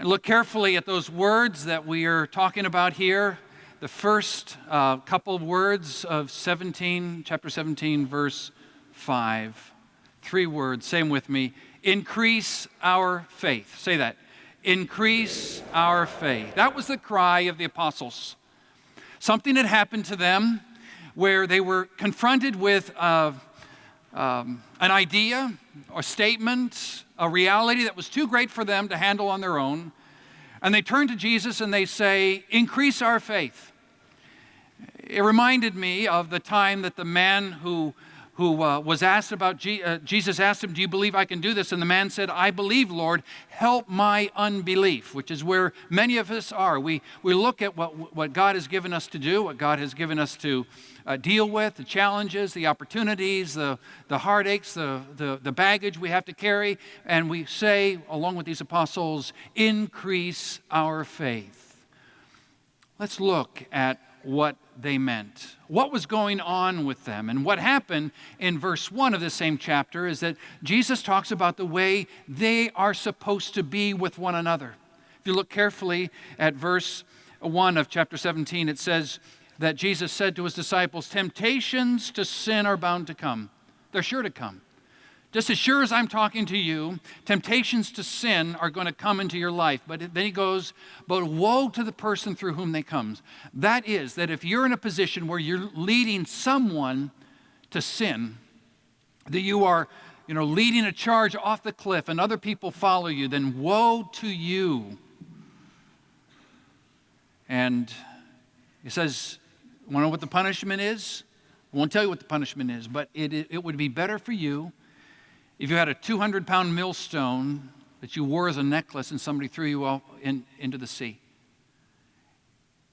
And look carefully at those words that we are talking about here. The first couple of words of chapter 17, verse 5. 3 words, say them with me. Increase our faith. Say that. Increase our faith. That was the cry of the apostles. Something had happened to them where they were confronted with an idea, a statement, a reality that was too great for them to handle on their own. And they turn to Jesus and they say, increase our faith. It reminded me of the time that the man who was asked about, Jesus asked him, do you believe I can do this? And the man said, I believe, Lord, help my unbelief, which is where many of us are. We look at what God has given us to do, what God has given us to deal with, the challenges, the opportunities, the heartaches, the baggage we have to carry, and we say, along with these apostles, increase our faith. Let's look at what they meant. What was going on with them? And what happened in verse 1 of the same chapter is that Jesus talks about the way they are supposed to be with one another. If you look carefully at verse 1 of chapter 17, it says that Jesus said to his disciples, temptations to sin are bound to come. They're sure to come. Just as sure as I'm talking to you, temptations to sin are going to come into your life. But then he goes, but woe to the person through whom they come. That is, that if you're in a position where you're leading someone to sin, that you are, leading a charge off the cliff and other people follow you, then woe to you. And he says, want to know what the punishment is? I won't tell you what the punishment is, but it would be better for you if you had a 200-pound millstone that you wore as a necklace and somebody threw you off into the sea.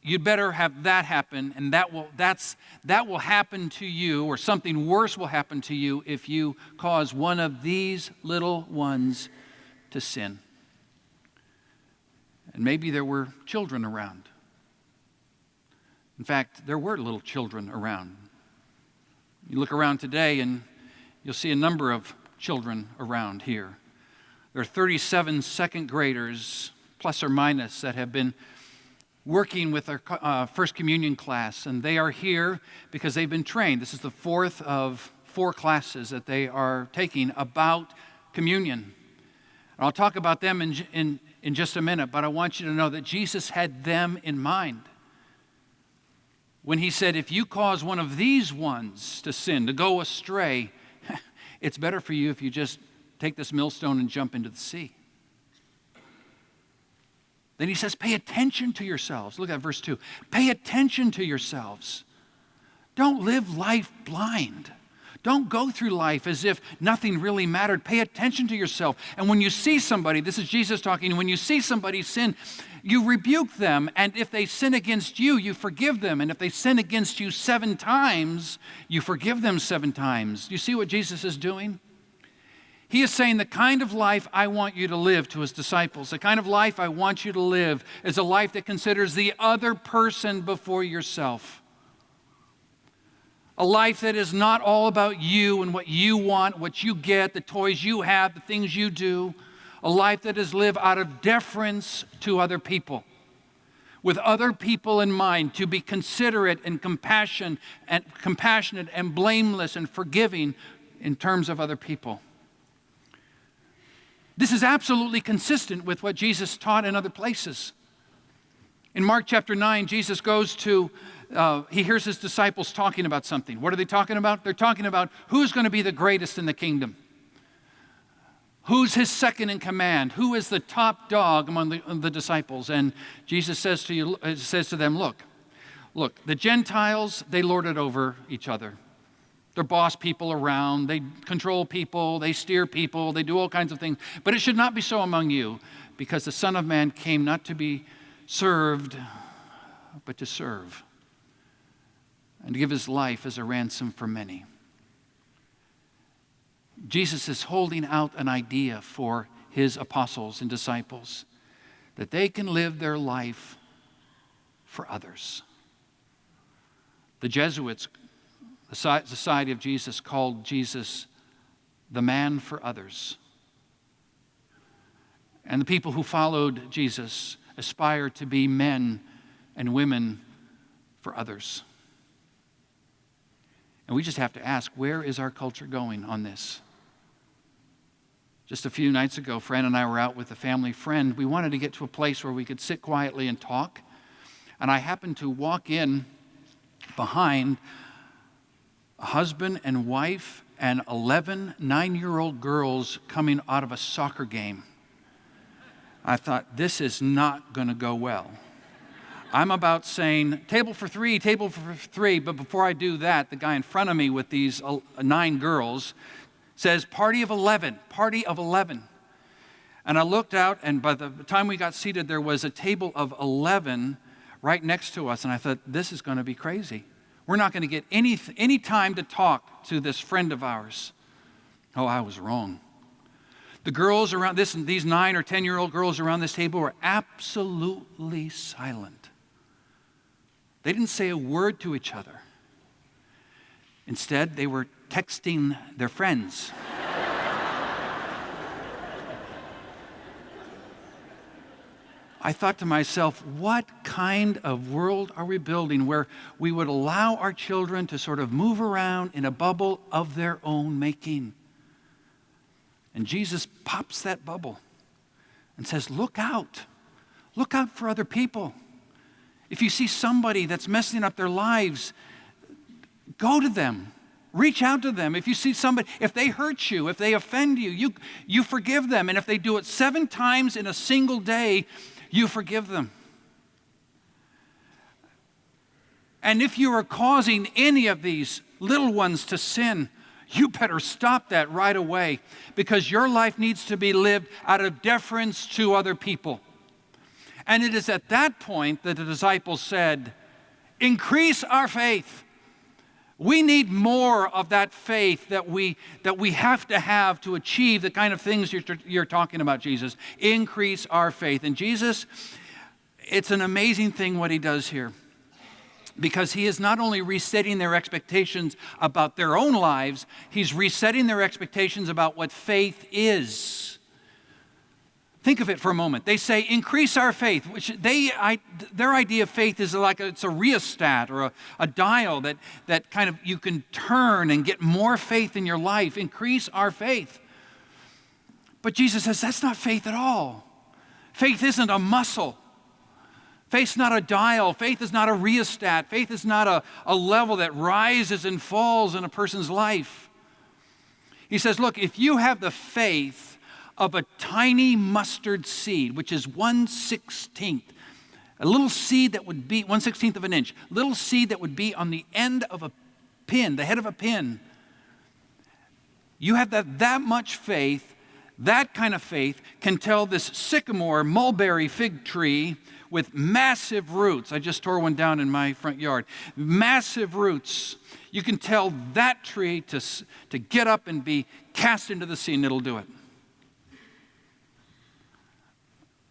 You'd better have that happen, and that will happen to you, or something worse will happen to you if you cause one of these little ones to sin. And maybe there were children around. In fact, there were little children around. You look around today and you'll see a number of children around here. There are 37 second graders, plus or minus, that have been working with our First Communion class, and they are here because they've been trained. This is the 4th of 4 classes that they are taking about communion. And I'll talk about them in just a minute, but I want you to know that Jesus had them in mind when he said, if you cause one of these ones to sin, to go astray, it's better for you if you just take this millstone and jump into the sea. Then he says, pay attention to yourselves. Look at verse 2. Pay attention to yourselves. Don't live life blind. Don't go through life as if nothing really mattered. Pay attention to yourself. And when you see somebody, this is Jesus talking, when you see somebody sin, you rebuke them. And if they sin against you, you forgive them. And if they sin against you 7 times, you forgive them 7 times. Do you see what Jesus is doing? He is saying the kind of life I want you to live to his disciples, the kind of life I want you to live is a life that considers the other person before yourself. A life that is not all about you and what you want, what you get, the toys you have, the things you do. A life that is lived out of deference to other people, with other people in mind, to be considerate and compassionate and blameless and forgiving in terms of other people. This is absolutely consistent with what Jesus taught in other places. In Mark chapter 9, Jesus goes to, he hears his disciples talking about something. What are they talking about? They're talking about who's going to be the greatest in the kingdom. Who's his second in command? Who is the top dog among the disciples? And Jesus says to them, look, the Gentiles, they lord it over each other. They're boss people around. They control people. They steer people. They do all kinds of things. But it should not be so among you, because the Son of Man came not to be served, but to serve, and to give his life as a ransom for many. Jesus is holding out an idea for his apostles and disciples that they can live their life for others. The Jesuits, the Society of Jesus, called Jesus the man for others. And the people who followed Jesus aspire to be men and women for others. And we just have to ask, where is our culture going on this? Just a few nights ago, Fran and I were out with a family friend. We wanted to get to a place where we could sit quietly and talk. And I happened to walk in behind a husband and wife and 11 9-year-old girls coming out of a soccer game. I thought, this is not going to go well. I'm about saying, table for three, but before I do that, the guy in front of me with these 9 girls says, party of 11. And I looked out, and by the time we got seated, there was a table of 11 right next to us, and I thought, this is going to be crazy. We're not going to get any time to talk to this friend of ours. Oh, I was wrong. The girls around these 9 or 10-year-old girls around this table were absolutely silent. They didn't say a word to each other. Instead, they were texting their friends. I thought to myself, what kind of world are we building where we would allow our children to sort of move around in a bubble of their own making? And Jesus pops that bubble and says, look out for other people. If you see somebody that's messing up their lives, go to them. Reach out to them. If you see somebody, if they hurt you, if they offend you, you forgive them. And if they do it 7 times in a single day, you forgive them. And if you are causing any of these little ones to sin, you better stop that right away, because your life needs to be lived out of deference to other people. And it is at that point that the disciples said, increase our faith. We need more of that faith that we have to achieve the kind of things you're talking about, Jesus. Increase our faith. And Jesus, it's an amazing thing what he does here, because he is not only resetting their expectations about their own lives, he's resetting their expectations about what faith is. Think of it for a moment. They say, increase our faith, which their idea of faith is like it's a rheostat or a dial that kind of you can turn and get more faith in your life. Increase our faith. But Jesus says, that's not faith at all. Faith isn't a muscle. Faith's not a dial. Faith is not a rheostat. Faith is not a level that rises and falls in a person's life. He says, look, if you have the faith of a tiny mustard seed, which is 1/16, a little seed that would be 1/16 of an inch, little seed that would be on the end of a pin, the head of a pin. You have that much faith, that kind of faith can tell this sycamore, mulberry fig tree with massive roots. I just tore one down in my front yard. Massive roots. You can tell that tree to get up and be cast into the sea, and it'll do it.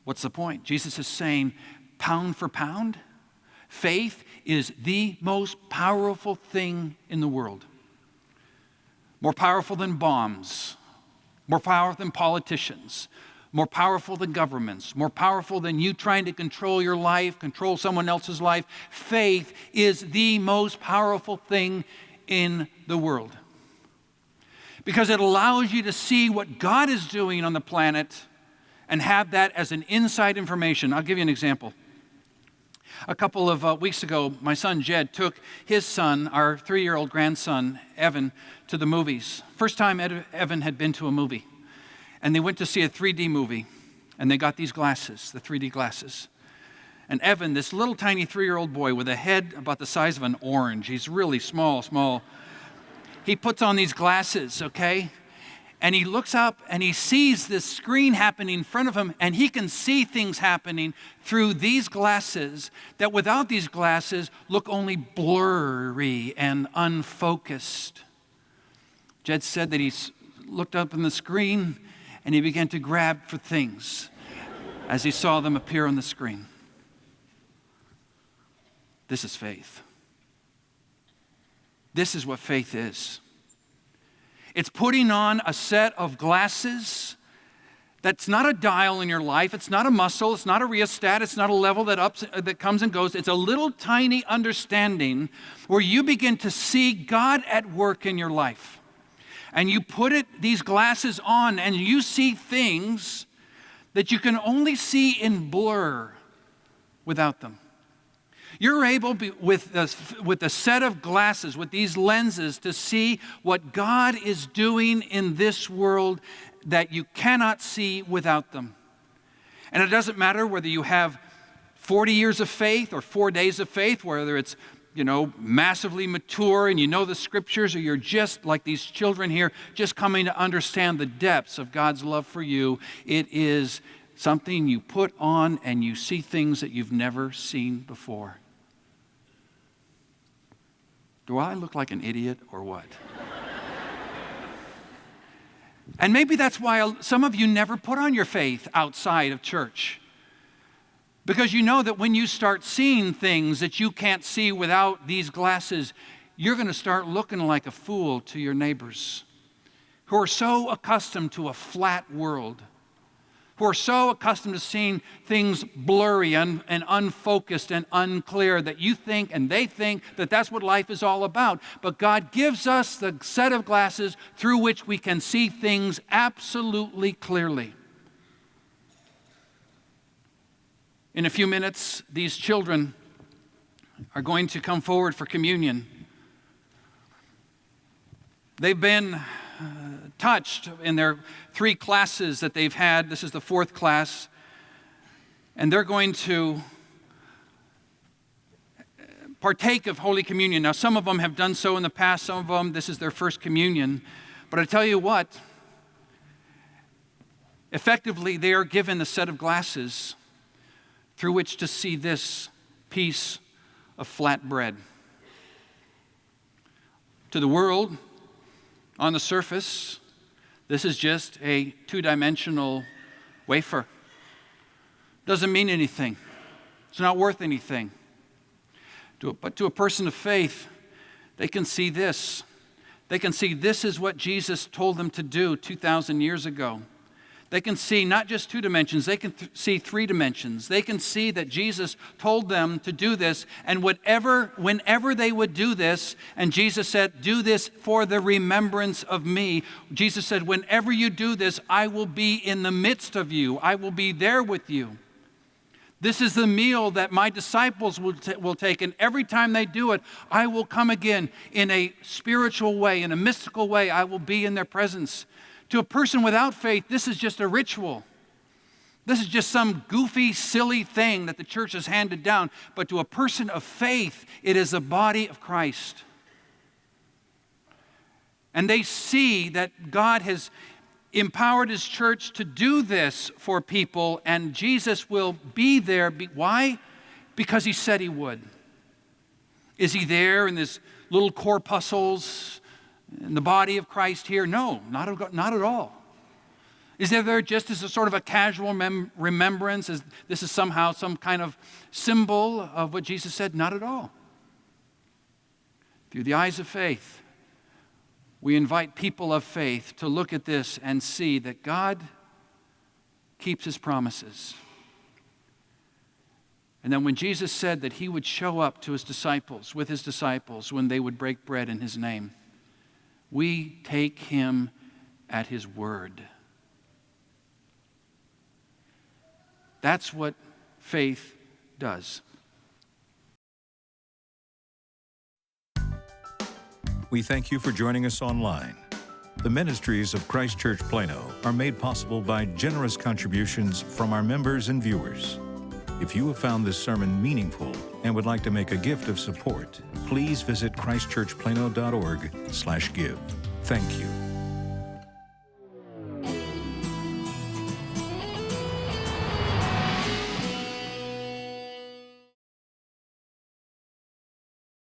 What's the point? Jesus is saying, pound for pound, faith is the most powerful thing in the world. More powerful than bombs, more powerful than politicians, more powerful than governments, more powerful than you trying to control your life, control someone else's life. Faith is the most powerful thing in the world, because it allows you to see what God is doing on the planet and have that as an inside information. I'll give you an example. A couple of weeks ago, my son Jed took his son, our 3-year-old grandson, Evan, to the movies. First time Evan had been to a movie. And they went to see a 3D movie. And they got these glasses, the 3D glasses. And Evan, this little tiny 3-year-old boy with a head about the size of an orange, he's really small. He puts on these glasses, okay? And he looks up and he sees this screen happening in front of him, and he can see things happening through these glasses that without these glasses look only blurry and unfocused. Jed said that he looked up on the screen and he began to grab for things as he saw them appear on the screen. This is faith. This is what faith is. It's putting on a set of glasses That's not a dial in your life. It's not a muscle. It's not a rheostat. It's not a level that comes and goes. It's a little tiny understanding where you begin to see God at work in your life. And you put these glasses on and you see things that you can only see in blur without them. You're able, with a set of glasses, with these lenses, to see what God is doing in this world that you cannot see without them. And it doesn't matter whether you have 40 years of faith or 4 days of faith, whether it's, massively mature and you know the scriptures, or you're just like these children here, just coming to understand the depths of God's love for you. It is something you put on and you see things that you've never seen before. Do I look like an idiot or what? And maybe that's why some of you never put on your faith outside of church. Because you know that when you start seeing things that you can't see without these glasses, you're going to start looking like a fool to your neighbors who are so accustomed to a flat world, who are so accustomed to seeing things blurry and unfocused and unclear that you think and they think that that's what life is all about. But God gives us the set of glasses through which we can see things absolutely clearly. In a few minutes, these children are going to come forward for communion. They've been touched in their 3 classes that they've had. This is the 4th class. And they're going to partake of Holy Communion. Now, some of them have done so in the past. Some of them, this is their first communion. But I tell you what, effectively, they are given a set of glasses through which to see this piece of flat bread. To the world, on the surface, this is just a 2-dimensional wafer. Doesn't mean anything. It's not worth anything. But to a person of faith, they can see this. They can see this is what Jesus told them to do 2,000 years ago. They can see not just 2 dimensions, they can see 3 dimensions. They can see that Jesus told them to do this, and whenever they would do this, and Jesus said, "Do this for the remembrance of me." Jesus said, "Whenever you do this, I will be in the midst of you. I will be there with you." This is the meal that my disciples will take, and every time they do it, I will come again in a spiritual way, in a mystical way. I will be in their presence. To a person without faith, this is just a ritual. This is just some goofy, silly thing that the church has handed down. But to a person of faith, it is the body of Christ. And they see that God has empowered His church to do this for people, and Jesus will be there. Why? Because He said He would. Is He there in this little corpuscles in the body of Christ here? No, not at all. Is there just as a sort of a casual remembrance, as this is somehow some kind of symbol of what Jesus said? Not at all. Through the eyes of faith, we invite people of faith to look at this and see that God keeps His promises. And then when Jesus said that He would show up to His disciples, with His disciples, when they would break bread in His name, we take Him at His word. That's what faith does. We thank you for joining us online. The ministries of Christ Church Plano are made possible by generous contributions from our members and viewers. If you have found this sermon meaningful and would like to make a gift of support, please visit christchurchplano.org/give. Thank you.